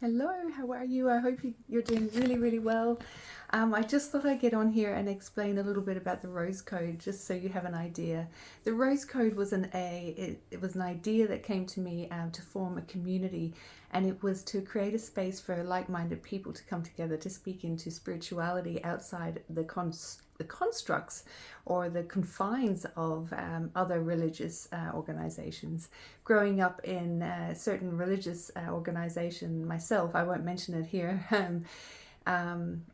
Hello, how are you? I hope you're doing really, really well. I just thought I'd get on here and explain a little bit about the Rose Code, just so you have an idea. The Rose Code was it was an idea that came to me to form a community, and it was to create a space for like-minded people to come together to speak into spirituality outside the constructs or the confines of other religious organizations. Growing up in a certain religious organization myself, I won't mention it here. Um,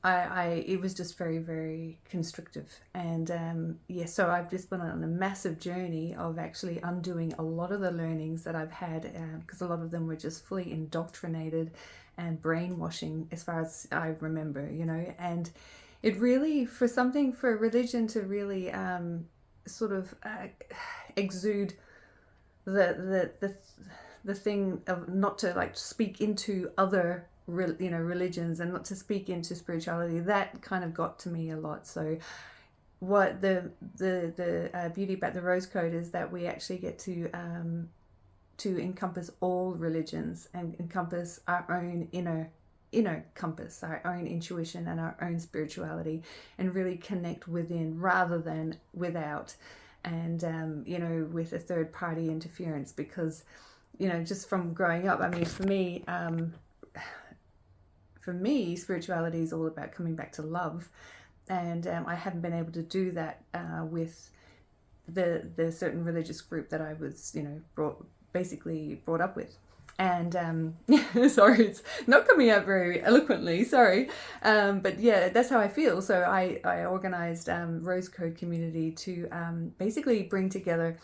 it was just very, very constrictive, and yeah, so I've just been on a massive journey of actually undoing a lot of the learnings that I've had, because a lot of them were just fully indoctrinated and brainwashing as far as I remember, and it really, for religion to really sort of exude the the thing of not to like speak into other religions and not to speak into spirituality, that kind of got to me a lot. So what the beauty about the Rose Code is that we actually get to encompass all religions and encompass our own inner compass, our own intuition and our own spirituality, and really connect within rather than without, and with a third party interference. Because just from growing up, I mean, for me, spirituality is all about coming back to love, and I haven't been able to do that with the certain religious group that I was brought up with. And sorry, it's not coming out very eloquently, sorry, but yeah, that's how I feel. So I organized Rose Code Community to basically bring together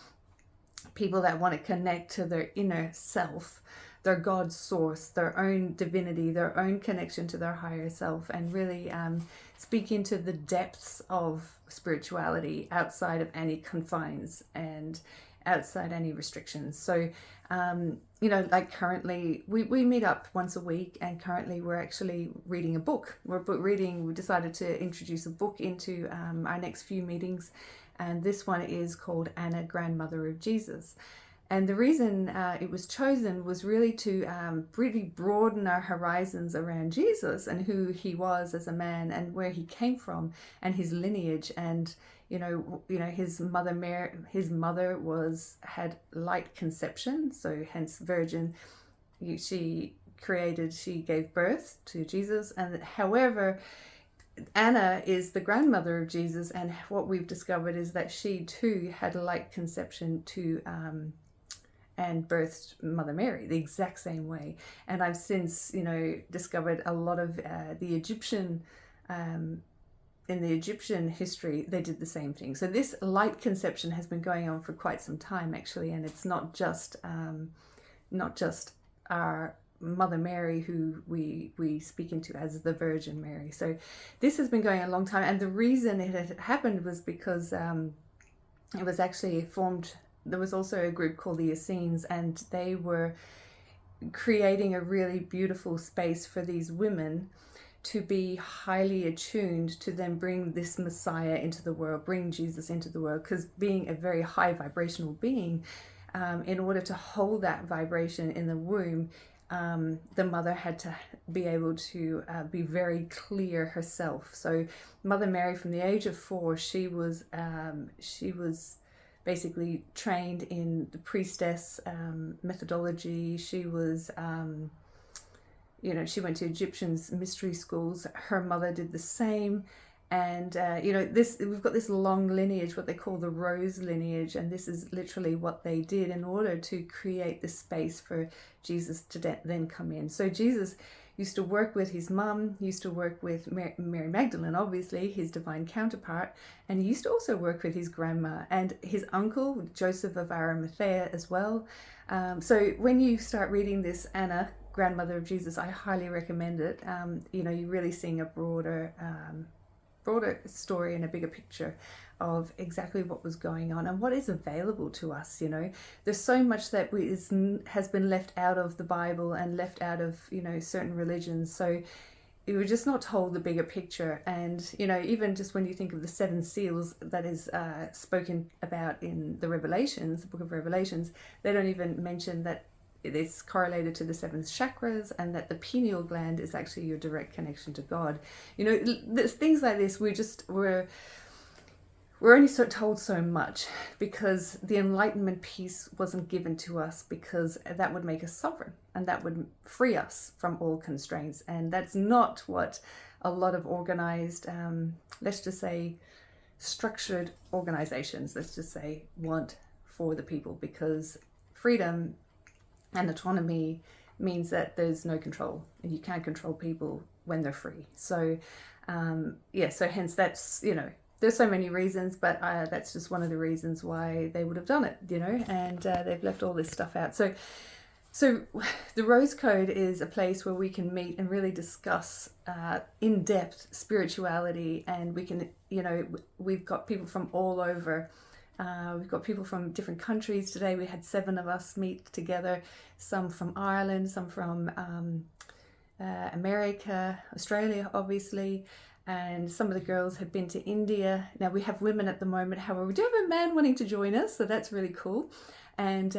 people that want to connect to their inner self, their God source, their own divinity, their own connection to their higher self, and really speak into the depths of spirituality outside of any confines and outside any restrictions. So, like currently we meet up once a week, and currently we're actually reading a book. We decided to introduce a book into our next few meetings, and this one is called Anna, Grandmother of Jesus. And the reason it was chosen was really to really broaden our horizons around Jesus and who he was as a man and where he came from and his lineage. And his mother Mary, his mother had light conception, so hence virgin. She gave birth to Jesus, and however, Anna is the grandmother of Jesus, and what we've discovered is that she too had a light conception to and birthed Mother Mary the exact same way. And I've since, discovered a lot of the Egyptian, in the Egyptian history, they did the same thing. So this light conception has been going on for quite some time, actually, and it's not just our Mother Mary, who we speak into as the Virgin Mary. So this has been going a long time, and the reason it had happened was because it was actually formed. There was also a group called the Essenes, and they were creating a really beautiful space for these women to be highly attuned to then bring this Messiah into the world, bring Jesus into the world, because being a very high vibrational being, in order to hold that vibration in the womb, the mother had to be able to be very clear herself. So Mother Mary, from the age of 4, she was basically trained in the priestess methodology. She was, she went to Egyptian mystery schools. Her mother did the same. And, we've got this long lineage, what they call the Rose lineage. And this is literally what they did in order to create the space for Jesus to then come in. So Jesus used to work with his mum, used to work with Mary Magdalene, obviously, his divine counterpart, and he used to also work with his grandma and his uncle, Joseph of Arimathea, as well. So when you start reading this Anna, Grandmother of Jesus, I highly recommend it. You're really seeing a broader story and a bigger picture of exactly what was going on and what is available to us. There's so much that has been left out of the Bible and left out of certain religions, so we were just not told the bigger picture. And even just when you think of the 7 seals that is spoken about in the book of Revelations, they don't even mention that it's correlated to the 7 chakras, and that the pineal gland is actually your direct connection to God. You know, there's things like this. We're only told so much because the enlightenment piece wasn't given to us, because that would make us sovereign and that would free us from all constraints. And that's not what a lot of organized, let's just say structured organizations, let's just say, want for the people, because freedom and autonomy means that there's no control, and you can't control people when they're free. So so hence that's, you know, there's so many reasons, but that's just one of the reasons why they would have done it, you know, and they've left all this stuff out. So the Rose Code is a place where we can meet and really discuss in-depth spirituality, and we can, you know, we've got people from all over. We've got people from different countries. Today we had 7 of us meet together, some from Ireland, some from America, Australia, obviously. And some of the girls have been to India. Now we have women at the moment, however, we do have a man wanting to join us, so that's really cool. And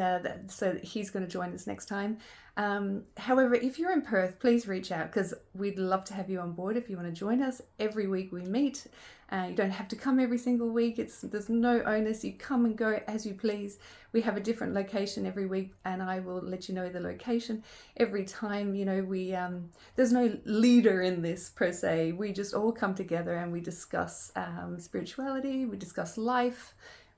so he's going to join us next time. However, if you're in Perth, please reach out, because we'd love to have you on board if you want to join us. Every week we meet. You don't have to come every single week. There's no onus. You come and go as you please. We have a different location every week, and I will let you know the location every time. You know, there's no leader in this per se. We just all come together and we discuss spirituality. We discuss life.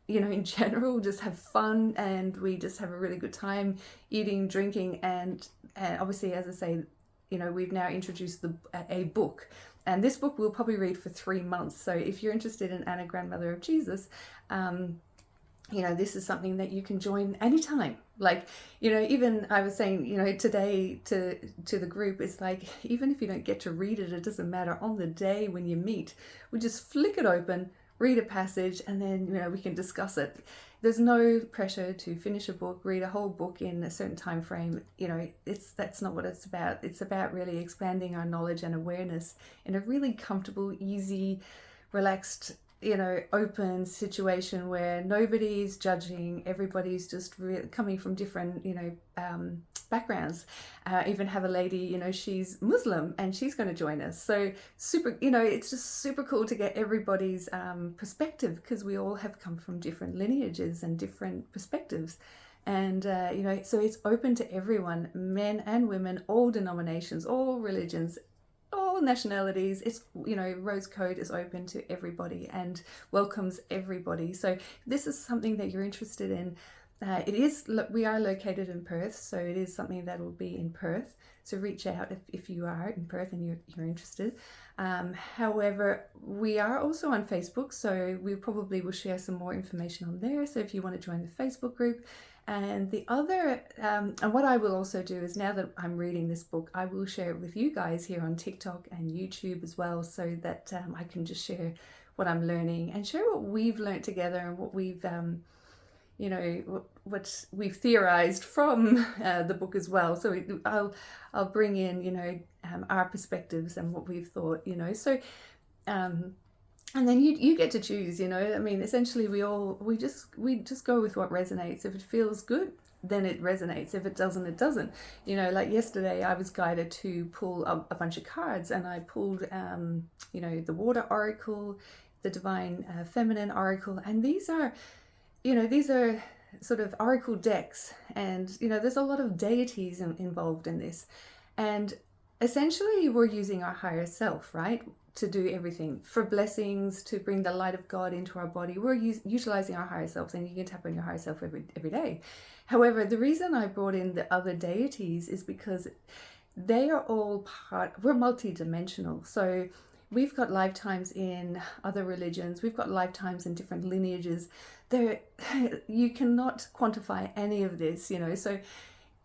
You know, in general, just have fun, and we just have a really good time eating, drinking, and obviously, as I say, you know, we've now introduced a book. And this book we'll probably read for 3 months. So if you're interested in Anna, Grandmother of Jesus, you know, this is something that you can join anytime. Like, you know, even I was saying, you know, today to the group, it's like, even if you don't get to read it, it doesn't matter. On the day when you meet, we just flick it open, read a passage, and then, you know, we can discuss it. There's no pressure to finish a book, read a whole book in a certain time frame. You know, that's not what it's about. It's about really expanding our knowledge and awareness in a really comfortable, easy, relaxed, you know, open situation where nobody's judging. Everybody's just coming from different, you know, backgrounds. Even have a lady, you know, she's Muslim and she's going to join us. So super, you know, it's just super cool to get everybody's perspective, because we all have come from different lineages and different perspectives. And, you know, so it's open to everyone, men and women, all denominations, all religions, all nationalities. It's, you know, Rose Code is open to everybody and welcomes everybody. So if this is something that you're interested in, we are located in Perth, so it is something that will be in Perth. So reach out if you are in Perth and you're interested. However, we are also on Facebook, so we probably will share some more information on there. So if you want to join the Facebook group. And the other, and what I will also do is, now that I'm reading this book, I will share it with you guys here on TikTok and YouTube as well, so that I can just share what I'm learning and share what we've learned together and what we've, you know, what we've theorized from the book as well. So I'll bring in, you know, our perspectives and what we've thought, you know. So and then you get to choose, you know. I mean, essentially we just go with what resonates. If it feels good, then it resonates. If it doesn't, it doesn't. You know, like yesterday I was guided to pull a bunch of cards, and I pulled you know, the Water Oracle, the Divine Feminine Oracle, and these are sort of oracle decks, and, you know, there's a lot of deities involved in this, and essentially we're using our higher self, right, to do everything, for blessings, to bring the light of God into our body. We're utilizing our higher selves, and you can tap on your higher self every day. However, the reason I brought in the other deities is because they are all we're multidimensional. So we've got lifetimes in other religions, we've got lifetimes in different lineages. You cannot quantify any of this, you know. So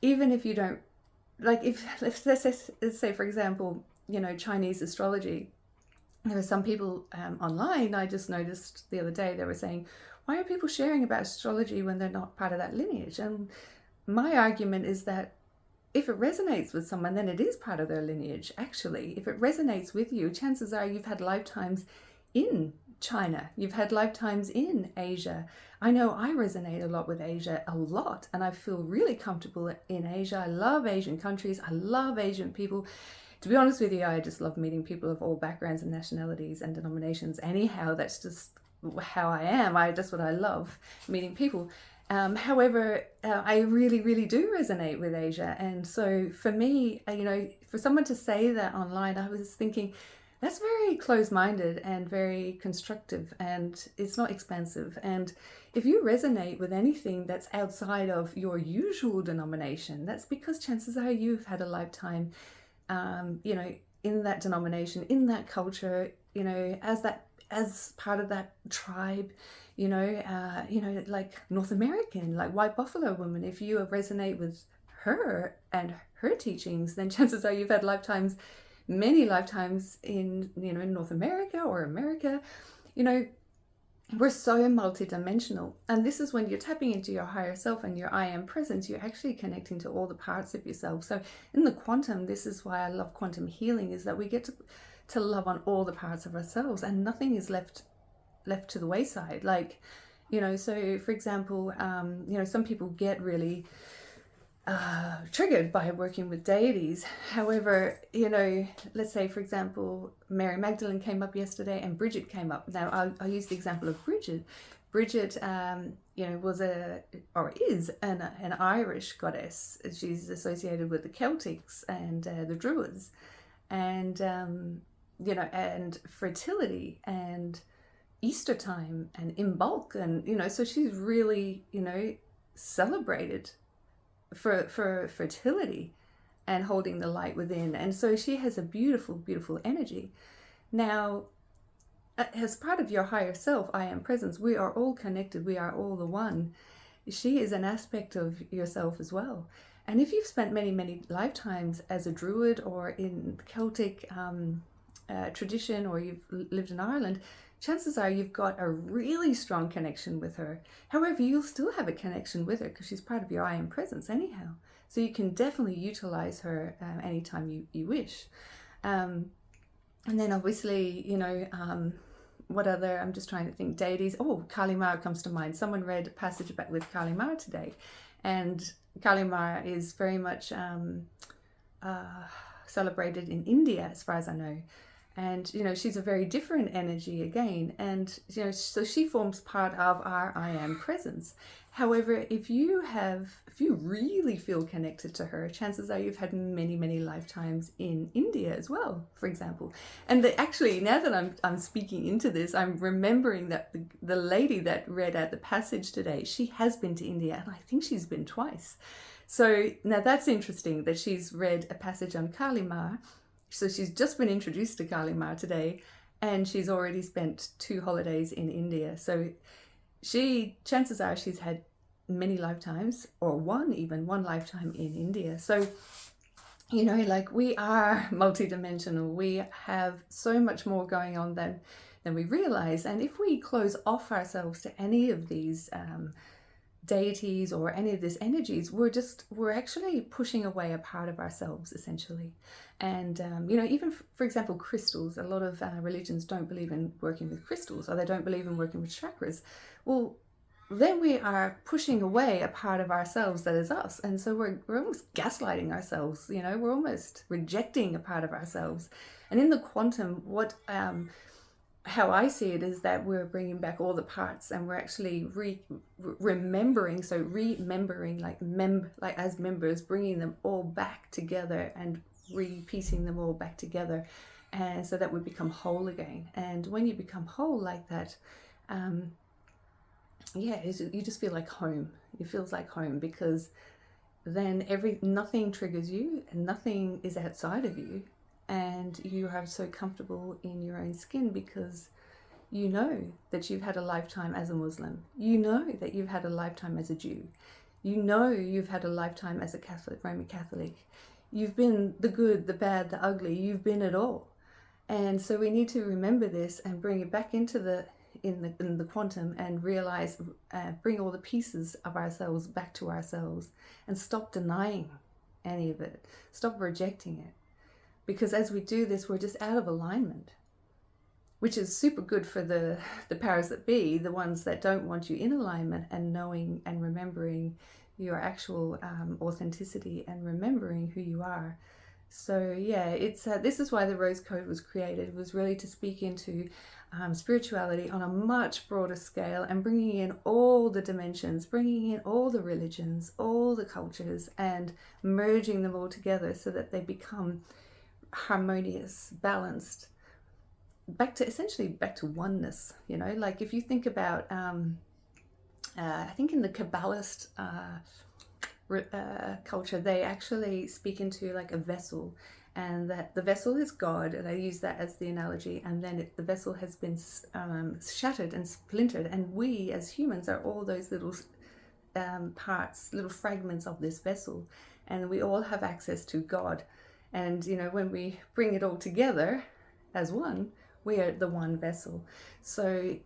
even if you don't, like, let's say for example, you know, Chinese astrology, there are some people online, I just noticed the other day, they were saying, why are people sharing about astrology when they're not part of that lineage? And my argument is that if it resonates with someone, then it is part of their lineage. Actually, if it resonates with you, chances are you've had lifetimes in China, you've had lifetimes in Asia. I know I resonate a lot with Asia, a lot, and I feel really comfortable in Asia. I love Asian countries. I love Asian people. To be honest with you, I just love meeting people of all backgrounds and nationalities and denominations. Anyhow, that's just how I am. That's what I love, meeting people. However, I really, really do resonate with Asia. And so for me, for someone to say that online, I was thinking, that's very close-minded and very constructive, and it's not expansive. And if you resonate with anything that's outside of your usual denomination, that's because chances are you've had a lifetime, in that denomination, in that culture, as part of that tribe, like North American, like White Buffalo Woman. If you resonate with her and her teachings, then chances are you've had lifetimes, many lifetimes in North America or America. We're so multidimensional, and this is when you're tapping into your higher self and your I am presence. You're actually connecting to all the parts of yourself. So in the quantum, this is why I love quantum healing, is that we get to love on all the parts of ourselves, and nothing is left to the wayside. Like, so for example, some people get really triggered by working with deities. However, let's say, for example, Mary Magdalene came up yesterday and Bridget came up. Now, I'll use the example of Bridget. Bridget, was is an Irish goddess. She's associated with the Celtics and the Druids, and and fertility and Easter time and in bulk, and so she's really celebrated for fertility and holding the light within. And so she has a beautiful, beautiful energy. Now, as part of your higher self, I am presence, we are all connected, we are all the one. She is an aspect of yourself as well. And if you've spent many, many lifetimes as a druid or in the Celtic tradition, or you've lived in Ireland, chances are you've got a really strong connection with her. However, you'll still have a connection with her because she's part of your I am presence anyhow. So you can definitely utilize her anytime you wish. And then obviously, what other, I'm just trying to think, deities. Oh, Kali Ma comes to mind. Someone read a passage about with Kali Ma today. And Kali Ma is very much celebrated in India, as far as I know. And, she's a very different energy again. And, so she forms part of our I am presence. However, if you really feel connected to her, chances are you've had many, many lifetimes in India as well, for example. And actually, now that I'm speaking into this, I'm remembering that the lady that read out the passage today, she has been to India, and I think she's been twice. So now that's interesting that she's read a passage on Kali Ma. So she's just been introduced to Kali Ma today, and she's already spent 2 holidays in India. So chances are she's had many lifetimes, or one lifetime in India. So, like, we are multidimensional. We have so much more going on than we realize. And if we close off ourselves to any of these deities or any of these energies, we're actually pushing away a part of ourselves, essentially. And even for example, crystals, a lot of religions don't believe in working with crystals, or they don't believe in working with chakras. Well, then we are pushing away a part of ourselves that is us, and so we're almost gaslighting ourselves. We're almost rejecting a part of ourselves. And in the quantum, how I see it is that we're bringing back all the parts, and we're actually remembering, like as members, bringing them all back together and re-piecing them all back together, and so that we become whole again. And when you become whole like that, you just feel like home. It feels like home, because then nothing triggers you and nothing is outside of you. And you are so comfortable in your own skin, because you know that you've had a lifetime as a Muslim. You know that you've had a lifetime as a Jew. You know you've had a lifetime as a Catholic, Roman Catholic. You've been the good, the bad, the ugly. You've been it all. And so we need to remember this and bring it back into in the quantum, and realize, bring all the pieces of ourselves back to ourselves, and stop denying any of it. Stop rejecting it. Because as we do this, we're just out of alignment. which is super good for the powers that be, the ones that don't want you in alignment and knowing and remembering your actual authenticity and remembering who you are. So yeah, it's this is why the Rose Code was created. It was really to speak into spirituality on a much broader scale and bringing in all the dimensions, bringing in all the religions, all the cultures, and merging them all together so that they become harmonious, balanced, back to oneness. You know, like if you think about, I think in the Kabbalist culture, they actually speak into like a vessel, and that the vessel is God, and I use that as the analogy, and then the vessel has been shattered and splintered, and we as humans are all those little parts, little fragments of this vessel, and we all have access to God. And you know, when we bring it all together as one, we are the one vessel. So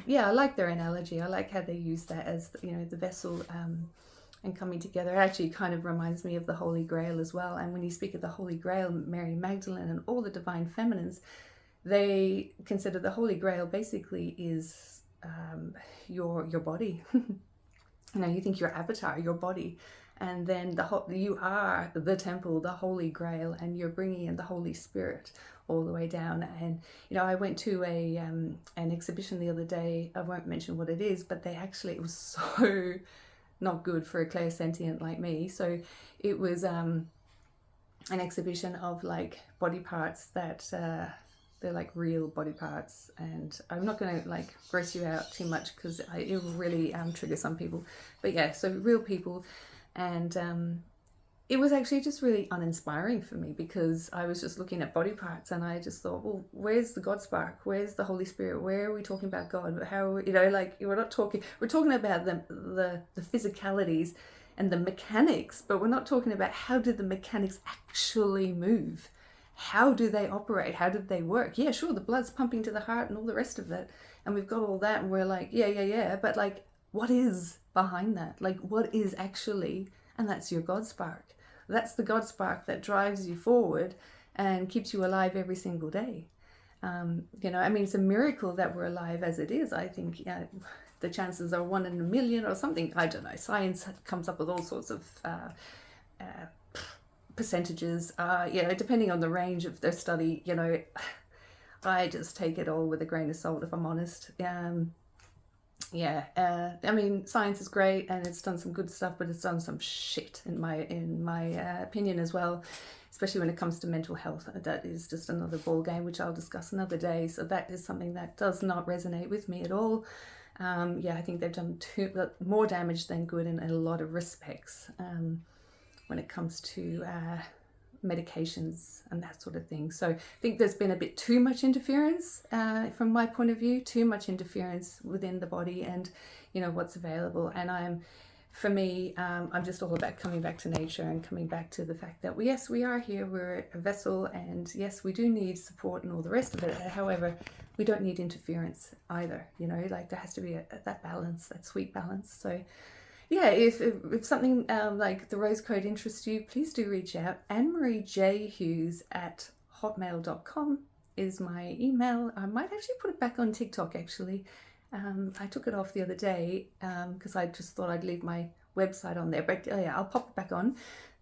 yeah, I like their analogy. I like how they use that as, you know, the vessel and coming together. It actually kind of reminds me of the Holy Grail as well. And when you speak of the Holy Grail, Mary Magdalene and all the divine feminines, they consider the Holy Grail basically is your body. You know, you think your avatar, your body, and then you are the temple, the Holy Grail, and you're bringing in the Holy Spirit all the way down. And you know, I went to an exhibition the other day. I won't mention what it is, but it was so not good for a clairsentient like me. So it was an exhibition of like body parts that they're like real body parts, and I'm not going to like gross you out too much because it will really trigger some people. But yeah, so real people, and it was actually just really uninspiring for me because I was just looking at body parts and I just thought, well, where's the God spark? Where's the Holy Spirit? Where are we talking about God? How are we, you know, like we're talking about the physicalities and the mechanics, but we're not talking about how do the mechanics actually move? How do they operate? How did they work? Yeah, sure, the blood's pumping to the heart and all the rest of it, and we've got all that, and we're like, yeah, but like, what is behind that? Like, what is actually, and that's your God spark. That's the God spark that drives you forward and keeps you alive every single day. You know, I mean, it's a miracle that we're alive as it is. I think the chances are 1 in a million or something. I don't know. Science comes up with all sorts of percentages, you know, depending on the range of their study. You know, I just take it all with a grain of salt, if I'm honest. I mean, science is great and it's done some good stuff, but it's done some shit in my opinion as well, especially when it comes to mental health. That is just another ball game, which I'll discuss another day. So that is something that does not resonate with me at all. I think they've done more damage than good in a lot of respects when it comes to medications and that sort of thing. So I think there's been a bit too much interference from my point of view, too much interference within the body and, you know, what's available. And I'm just all about coming back to nature and coming back to the fact that yes, we are here, we're a vessel, and yes, we do need support and all the rest of it. However, we don't need interference either, you know, like there has to be that balance, that sweet balance. So yeah, if something like the Rose Code interests you, please do reach out. AnneMarieJHughes@hotmail.com is my email. I might actually put it back on TikTok, actually. I took it off the other day because I just thought I'd leave my website on there. But yeah, I'll pop it back on.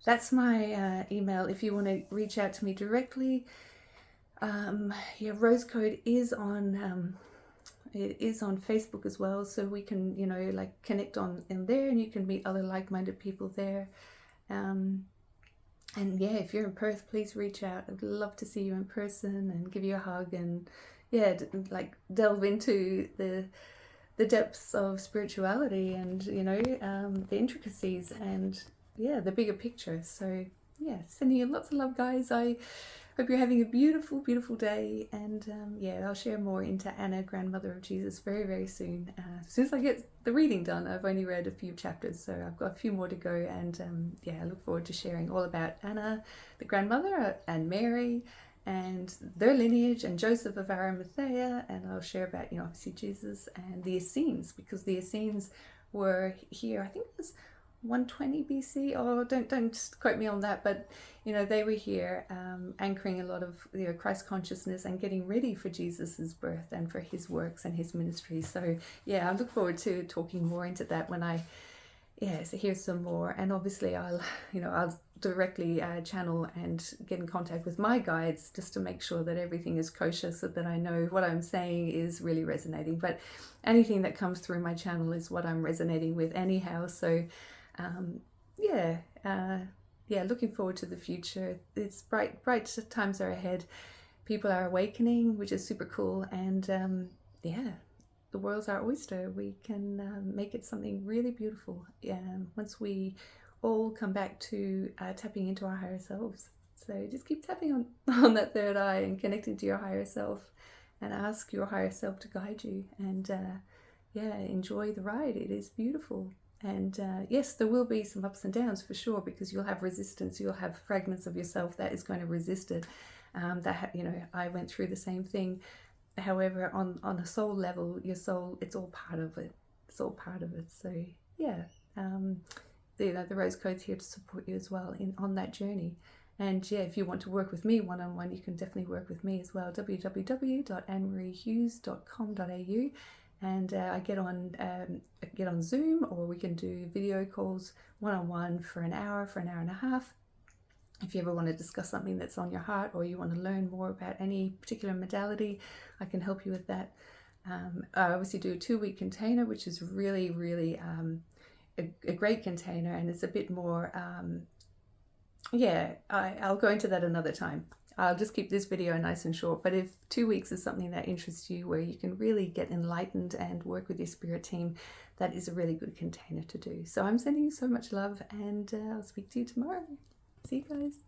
That's my email if you want to reach out to me directly. Rose Code is on... it is on Facebook as well, so we can, you know, like connect in there, and you can meet other like-minded people there. And yeah, if you're in Perth, please reach out. I'd love to see you in person and give you a hug, and yeah, like delve into the depths of spirituality and, you know, the intricacies and yeah, the bigger picture. So yeah, sending you lots of love, guys. I hope you're having a beautiful, beautiful day, and I'll share more into Anna, Grandmother of Jesus, very, very soon. As soon as I get the reading done. I've only read a few chapters, so I've got a few more to go, and I look forward to sharing all about Anna, the grandmother, and Mary, and their lineage, and Joseph of Arimathea, and I'll share about, obviously Jesus and the Essenes, because the Essenes were here, I think it was 120 BC. Oh, don't quote me on that, but they were here, anchoring a lot of Christ consciousness and getting ready for Jesus's birth and for his works and his ministry. So yeah, I look forward to talking more into that when I so hear some more. And obviously I'll directly channel and get in contact with my guides just to make sure that everything is kosher, so that I know what I'm saying is really resonating. But anything that comes through my channel is what I'm resonating with anyhow. So looking forward to the future. It's bright times are ahead. People are awakening, which is super cool. And the world's our oyster. We can make it something really beautiful once we all come back to tapping into our higher selves. So just keep tapping on that third eye and connecting to your higher self, and ask your higher self to guide you. And enjoy the ride. It is beautiful. And yes, there will be some ups and downs for sure, because you'll have resistance. You'll have fragments of yourself that is going to resist it. I went through the same thing. However, on a soul level, your soul, it's all part of it. It's all part of it. So yeah, the Rose Code's here to support you as well on that journey. And yeah, if you want to work with me one-on-one, you can definitely work with me as well. www.annemariehughes.com.au. And I get on Zoom, or we can do video calls one-on-one for an hour and a half. If you ever want to discuss something that's on your heart, or you want to learn more about any particular modality, I can help you with that. I obviously do a 2-week container, which is really, really a great container, and it's a bit more, I'll go into that another time. I'll just keep this video nice and short. But if 2 weeks is something that interests you, where you can really get enlightened and work with your spirit team, that is a really good container to do. So I'm sending you so much love, and I'll speak to you tomorrow. See you guys.